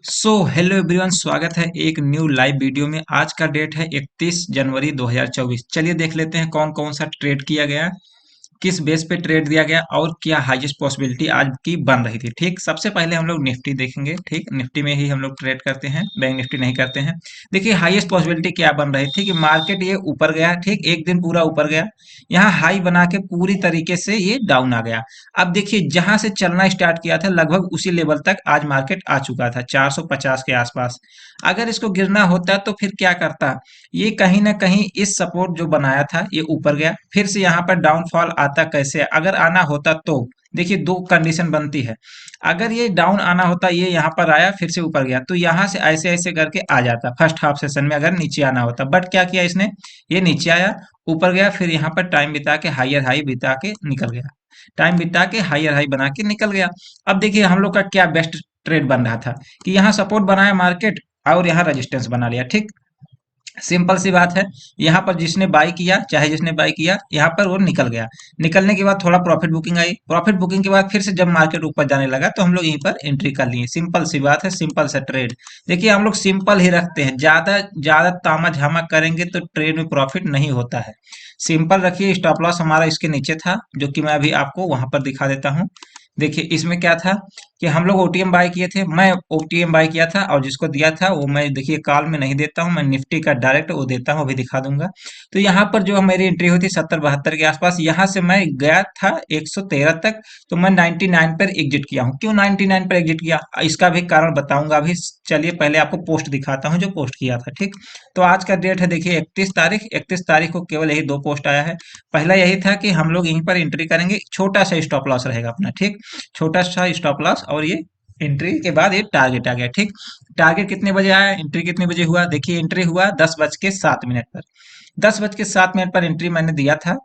Hello everyone, स्वागत है एक न्यू लाइव वीडियो में। आज का डेट है 31 जनवरी 2024। चलिए देख लेते हैं कौन कौन सा ट्रेड किया गया, किस बेस पे ट्रेड दिया गया और क्या हाईएस्ट पॉसिबिलिटी आज की बन रही थी। ठीक, सबसे पहले हम लोग निफ्टी देखेंगे। ठीक, निफ्टी में ही हम लोग ट्रेड करते हैं, बैंक निफ्टी नहीं करते हैं। देखिए हाईएस्ट पॉसिबिलिटी क्या बन रही थी कि मार्केट ये ऊपर गया। ठीक, एक दिन पूरा ऊपर गया, यहाँ हाई बना के पूरी तरीके से ये डाउन आ गया। अब देखिए जहां से चलना स्टार्ट किया था लगभग उसी लेवल तक आज मार्केट आ चुका था, 450 के आसपास। अगर इसको गिरना होता तो फिर क्या करता, ये कहीं ना कहीं इस सपोर्ट जो बनाया था ये ऊपर गया, फिर से यहाँ पर डाउनफॉल आता कैसे, अगर आना होता तो देखिए दो कंडीशन बनती है। अगर ये डाउन आना होता, ये यहाँ पर आया फिर से ऊपर गया, तो यहाँ से ऐसे ऐसे करके आ जाता फर्स्ट हाफ सेशन में अगर नीचे आना होता। बट क्या किया इसने, ये नीचे आया, ऊपर गया, फिर यहाँ पर टाइम बिता के हायर हाई बिता के निकल गया, टाइम बिता के हायर हाई बना के निकल गया। अब देखिए हम लोग का क्या बेस्ट ट्रेड बन रहा था कि यहाँ सपोर्ट बनाया मार्केट और यहाँ रेजिस्टेंस बना लिया। ठीक, सिंपल सी बात है। यहाँ पर जिसने बाई किया, चाहे जिसने बाई किया, यहाँ पर वो निकल गया। निकलने के बाद थोड़ा प्रॉफिट बुकिंग आई, प्रॉफिट बुकिंग के बाद फिर से जब मार्केट ऊपर जाने लगा तो हम लोग यहीं पर एंट्री कर लिए। सिंपल सी बात है, सिंपल सा ट्रेड। देखिए हम लोग सिंपल ही रखते हैं, ज्यादा ज्यादा तामा झामा करेंगे तो ट्रेड में प्रॉफिट नहीं होता है। सिंपल रखिए। स्टॉप लॉस हमारा इसके नीचे था, जो कि मैं अभी आपको वहां पर दिखा देता हूँ। देखिए इसमें क्या था कि हम लोग ओटीएम बाय किए थे, मैं ओटीएम बाय किया था और जिसको दिया था वो मैं देखिए कॉल में नहीं देता हूँ, मैं निफ्टी का डायरेक्ट वो देता हूँ, अभी दिखा दूंगा। तो यहाँ पर जो मेरी एंट्री हुई थी 70-72 के आसपास, यहाँ से मैं गया था 113 तक, तो मैं 99 पर एग्जिट किया हूँ। क्यों 99 पर एग्जिट किया, इसका भी कारण बताऊंगा अभी। चलिए पहले आपको पोस्ट दिखाता हूँ जो पोस्ट किया था। ठीक, तो आज का डेट है देखिए 31 तारीख। 31 तारीख को केवल यही दो पोस्ट आया है। पहला यही था कि हम लोग यहीं पर एंट्री करेंगे, छोटा सा स्टॉप लॉस रहेगा अपना। ठीक, छोटा सा स्टॉप लॉस और ये एंट्री के बाद ये टारगेट आ गया। ठीक, टारगेट कितने बजे आया, एंट्री कितने बजे हुआ, देखिए एंट्री हुआ 10:07 पर। 10:07 पर एंट्री मैंने दिया था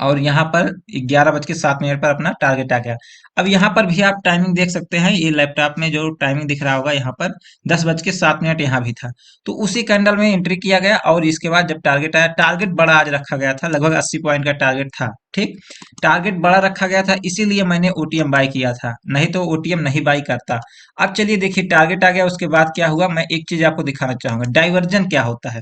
और यहाँ पर 11:07 पर अपना टारगेट आ गया। अब यहाँ पर भी आप टाइमिंग देख सकते हैं, ये लैपटॉप में जो टाइमिंग दिख रहा होगा यहाँ पर 10:07 यहाँ भी था। तो उसी कैंडल में एंट्री किया गया और इसके बाद जब टारगेट आया, टारगेट बड़ा आज रखा गया था, लगभग 80 पॉइंट का टारगेट था। ठीक, टारगेट बड़ा रखा गया था, इसीलिए मैंने ओटीएम बाय किया था, नहीं तो ओटीएम नहीं बाय करता। अब चलिए देखिए टारगेट आ गया, उसके बाद क्या हुआ, मैं एक चीज आपको दिखाना चाहूंगा, डाइवर्जन क्या होता है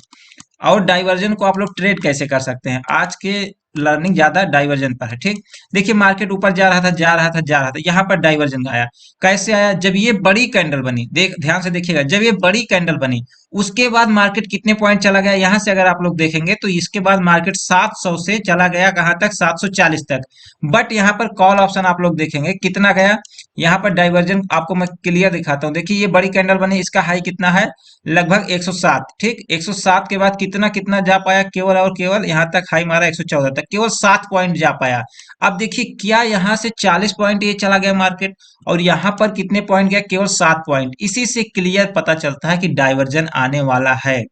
और डाइवर्जन को आप लोग ट्रेड कैसे कर सकते हैं। आज के लर्निंग ज्यादा डाइवर्जन पर है। ठीक, देखिए मार्केट ऊपर जा रहा था, जा रहा था, जा रहा था, यहाँ पर डाइवर्जन आया। कैसे आया, जब ये बड़ी कैंडल बनी, देख ध्यान से देखिएगा, जब ये बड़ी कैंडल बनी उसके बाद मार्केट कितने पॉइंट चला गया, यहां से अगर आप लोग देखेंगे तो इसके बाद मार्केट 700 से चला गया कहां तक, 740 तक। बट यहाँ पर कॉल ऑप्शन आप लोग देखेंगे कितना गया, यहाँ पर डाइवर्जन आपको मैं क्लियर दिखाता हूँ। देखिए ये बड़ी कैंडल बनी, इसका हाई कितना है, लगभग 107। ठीक, 107 के बाद कितना कितना जा पाया, केवल और केवल यहाँ तक हाई मारा 114 तक, केवल 7 पॉइंट जा पाया। अब देखिए क्या यहाँ से 40 पॉइंट ये चला गया मार्केट और यहाँ पर कितने पॉइंट गया, केवल 7 पॉइंट। इसी से क्लियर पता चलता है कि डाइवर्जन आने वाला है।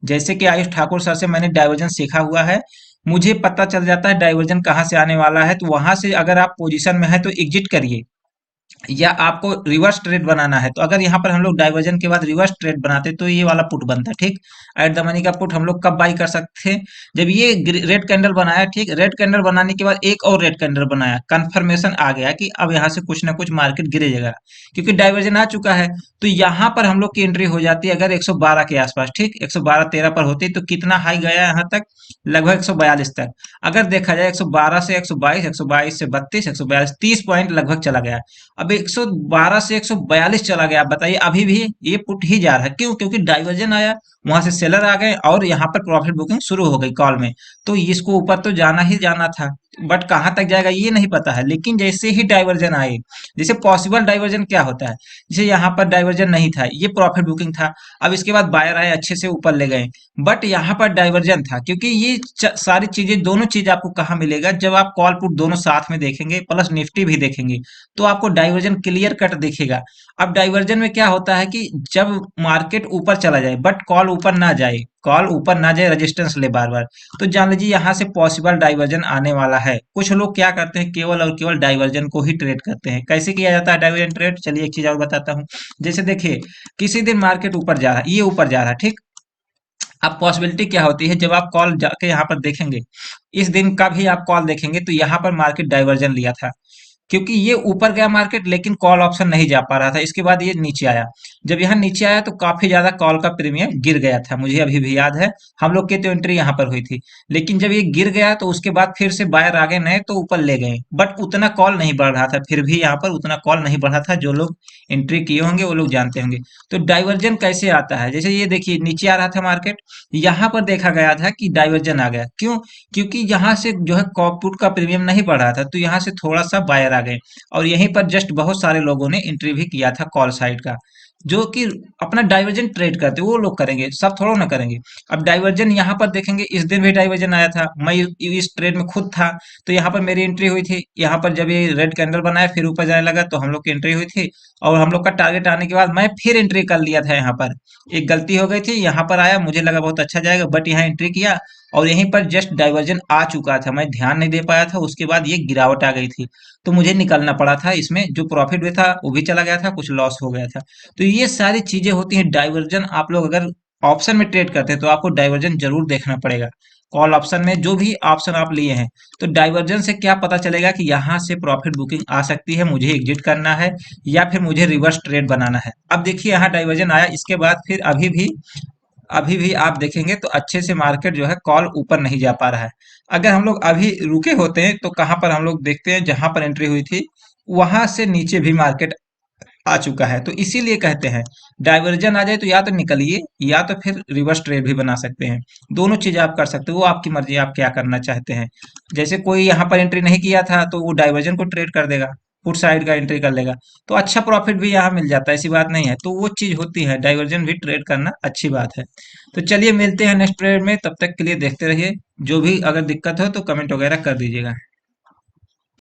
जैसे कि आयुष ठाकुर सर से मैंने डाइवर्जन सीखा हुआ है, मुझे पता चल जाता है डाइवर्जन कहाँ से आने वाला है। तो वहां से अगर आप पोजीशन में है तो एग्जिट करिए, या आपको रिवर्स ट्रेड बनाना है तो अगर यहाँ पर हम लोग डाइवर्जन के बाद रिवर्स ट्रेड बनाते तो ये वाला पुट बनता। ठीक, एट द मनी का पुट हम लोग कब बाई कर सकते थे, जब ये रेड कैंडल बनाया। ठीक, रेड कैंडल बनाने के बाद एक और रेड कैंडल बनाया, कंफर्मेशन आ गया कि अब यहाँ से कुछ ना कुछ मार्केट गिरेगा क्योंकि डाइवर्जन आ चुका है। तो यहाँ पर हम लोग की एंट्री हो जाती है अगर 112 के आसपास। ठीक, 112-13 पर होती तो कितना हाई गया यहाँ तक, लगभग 142 तक। अगर देखा जाए 112 से 122, 122 से 32, 142, 30 पॉइंट लगभग चला गया। अब 112 से 142 चला गया, आप बताइए अभी भी ये पुट ही जा रहा है। क्यों, क्योंकि डाइवर्जन आया, वहां से सेलर आ गए और यहाँ पर प्रॉफिट बुकिंग शुरू हो गई कॉल में। तो इसको ऊपर तो जाना ही जाना था, बट कहां तक जाएगा ये नहीं पता है। लेकिन जैसे ही डाइवर्जन आए, जैसे पॉसिबल डाइवर्जन क्या होता है, जैसे यहाँ पर डाइवर्जन नहीं था, ये प्रॉफिट बुकिंग था, अब इसके बाद बायर आए अच्छे से ऊपर ले गए, बट यहाँ पर डाइवर्जन था। क्योंकि ये सारी चीजें, दोनों चीज आपको कहाँ मिलेगा, जब आप कॉल पुट दोनों साथ में देखेंगे प्लस निफ्टी भी देखेंगे तो आपको डाइवर्जन क्लियर कट दिखेगा। अब डाइवर्जन में क्या होता है कि जब मार्केट ऊपर चला जाए बट कॉल ऊपर ना जाए, कॉल ऊपर ना जाए, रेजिस्टेंस ले बार बार, तो जान लीजिए यहाँ से पॉसिबल डाइवर्जन आने वाला है। कुछ लोग क्या करते हैं, केवल और केवल डाइवर्जन को ही ट्रेड करते हैं। कैसे किया जाता है डाइवर्जन ट्रेड, चलिए एक चीज और बताता हूँ। जैसे देखिए किसी दिन मार्केट ऊपर जा रहा है, ये ऊपर जा रहा है। ठीक, अब पॉसिबिलिटी क्या होती है, जब आप कॉल जाके यहाँ पर देखेंगे, इस दिन का भी आप कॉल देखेंगे तो यहाँ पर मार्केट डाइवर्जन लिया था, क्योंकि ये ऊपर गया मार्केट लेकिन कॉल ऑप्शन नहीं जा पा रहा था। इसके बाद ये नीचे आया। जब यहाँ नीचे आया तो काफी ज्यादा कॉल का प्रीमियम गिर गया था, मुझे अभी भी याद है। हम लोग की तो एंट्री यहाँ पर हुई थी। लेकिन जब ये गिर गया तो उसके बाद फिर से बायर आ गए नए, तो ऊपर ले गए, बट उतना कॉल नहीं बढ़ रहा था। फिर भी यहाँ पर उतना कॉल नहीं बढ़ा था। जो लोग एंट्री किए होंगे वो लोग जानते होंगे। तो डाइवर्जन कैसे आता है, जैसे ये देखिए नीचे आ रहा था मार्केट, यहाँ पर देखा गया था कि डाइवर्जन आ गया। क्यों? क्योंकि यहाँ से जो है पुट का प्रीमियम नहीं बढ़ रहा था, तो यहाँ से थोड़ा सा बायर आ गए। और यहीं पर जस्ट बहुत सारे लोगों ने एंट्री भी किया था कॉल साइड का, जो कि अपना डाइवर्जन ट्रेड करते वो लोग करेंगे, सब थोड़ा ना करेंगे। अब डाइवर्जन यहाँ पर देखेंगे, इस दिन भी डाइवर्जन आया था, मैं इस ट्रेड में खुद था। तो यहाँ पर मेरी एंट्री हुई थी। यहाँ पर जब ये रेड कैंडल बनाया फिर ऊपर जाने लगा तो हम लोग की एंट्री हुई थी। और हम लोग का टारगेट आने के बाद मैं फिर एंट्री कर लिया था। यहाँ पर एक गलती हो गई थी, यहाँ पर आया, मुझे लगा बहुत अच्छा जाएगा, बट यहाँ एंट्री किया और यहीं पर जस्ट डाइवर्जन आ चुका था, मैं ध्यान नहीं दे पाया था। उसके बाद ये गिरावट आ गई थी, तो मुझे निकलना पड़ा था। इसमें जो प्रॉफिट भी था वो भी चला गया था, कुछ लॉस हो गया था। तो ये सारी चीजें होती हैं डाइवर्जन। आप लोग अगर ऑप्शन में ट्रेड करते हैं तो आपको डाइवर्जन जरूर देखना पड़ेगा। कॉल ऑप्शन में जो भी ऑप्शन आप लिए हैं, तो डाइवर्जन से क्या पता चलेगा कि यहाँ से प्रॉफिट बुकिंग आ सकती है, मुझे एग्जिट करना है या फिर मुझे रिवर्स ट्रेड बनाना है। अब देखिए यहाँ डाइवर्जन आया, इसके बाद फिर अभी भी आप देखेंगे तो अच्छे से मार्केट जो है कॉल ऊपर नहीं जा पा रहा है। अगर हम लोग अभी रुके होते हैं तो कहाँ पर हम लोग देखते हैं, जहां पर एंट्री हुई थी वहां से नीचे भी मार्केट आ चुका है। तो इसीलिए कहते हैं डाइवर्जन आ जाए तो या तो निकलिए या तो फिर रिवर्स ट्रेड भी बना सकते हैं। दोनों चीज आप कर सकते हो, वो आपकी मर्जी, आप क्या करना चाहते हैं। जैसे कोई यहाँ पर एंट्री नहीं किया था तो वो डाइवर्जन को ट्रेड कर देगा, पुट साइड का एंट्री कर लेगा, तो अच्छा प्रॉफिट भी यहाँ मिल जाता है, ऐसी बात नहीं है। तो वो चीज होती है, डाइवर्जन भी ट्रेड करना अच्छी बात है। तो चलिए मिलते हैं नेक्स्ट ट्रेड में, तब तक के लिए देखते रहिए। जो भी अगर दिक्कत हो तो कमेंट वगैरह कर दीजिएगा।